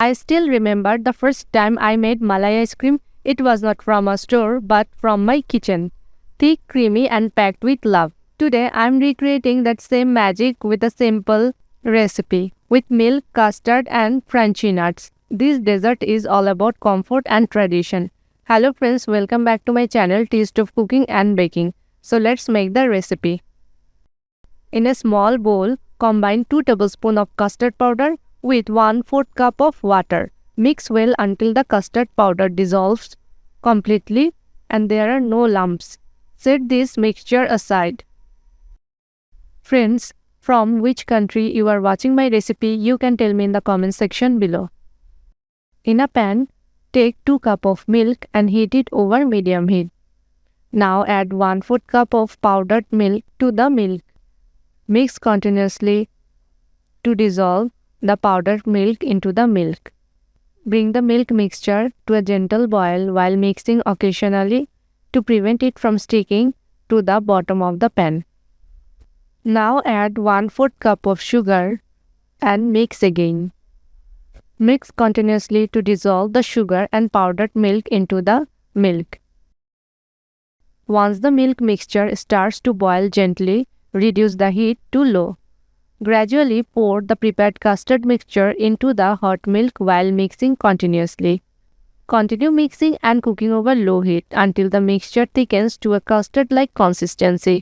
I still remember the first time I made Malai ice cream. It was not from a store but from my kitchen. Thick, creamy and packed with love. Today I am recreating that same magic with a simple recipe with milk, custard and crunchy nuts. This dessert is all about comfort and tradition. Hello friends, welcome back to my channel Taste of Cooking and Baking. So let's make the recipe. In a small bowl, combine 2 tablespoons of custard powder with 1/4 cup of water. Mix well until the custard powder dissolves completely and there are no lumps. Set this mixture aside. Friends, from which country you are watching my recipe, you can tell me in the comment section below. In a pan, take 2 cups of milk and heat it over medium heat. Now add 1/4 cup of powdered milk to the milk. Mix continuously to dissolve the powdered milk into the milk. Bring the milk mixture to a gentle boil while mixing occasionally to prevent it from sticking to the bottom of the pan. Now add 1/4 cup of sugar and mix again. Mix continuously to dissolve the sugar and powdered milk into the milk. Once the milk mixture starts to boil gently, reduce the heat to low. Gradually pour the prepared custard mixture into the hot milk while mixing continuously. Continue mixing and cooking over low heat until the mixture thickens to a custard-like consistency.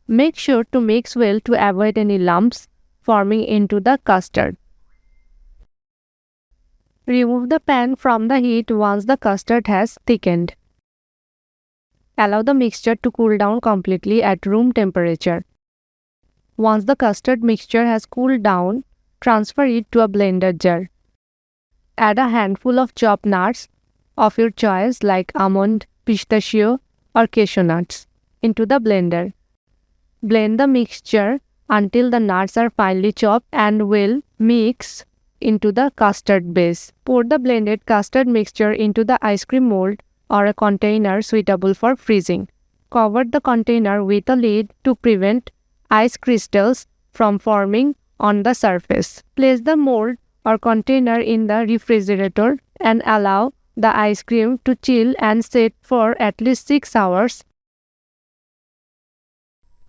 Make sure to mix well to avoid any lumps forming into the custard. Remove the pan from the heat once the custard has thickened. Allow the mixture to cool down completely at room temperature. Once the custard mixture has cooled down, transfer it to a blender jar. Add a handful of chopped nuts of your choice like almond, pistachio or cashew nuts into the blender. Blend the mixture until the nuts are finely chopped and will mix into the custard base. Pour the blended custard mixture into the ice cream mold or a container suitable for freezing. Cover the container with a lid to prevent ice crystals from forming on the surface. Place the mold or container in the refrigerator and allow the ice cream to chill and set for at least 6 hours.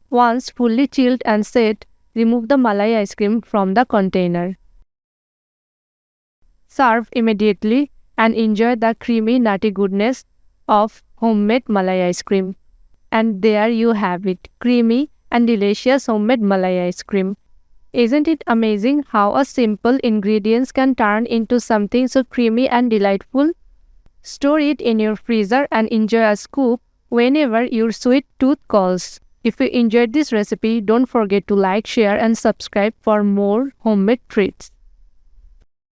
Once fully chilled and set, remove the Malai ice cream from the container. Serve immediately and enjoy the creamy nutty goodness of homemade Malai ice cream. And there you have it, creamy and delicious homemade Malai ice cream. Isn't it amazing how a simple ingredients can turn into something so creamy and delightful? Store it in your freezer and enjoy a scoop whenever your sweet tooth calls. If you enjoyed this recipe, don't forget to like, share and subscribe for more homemade treats.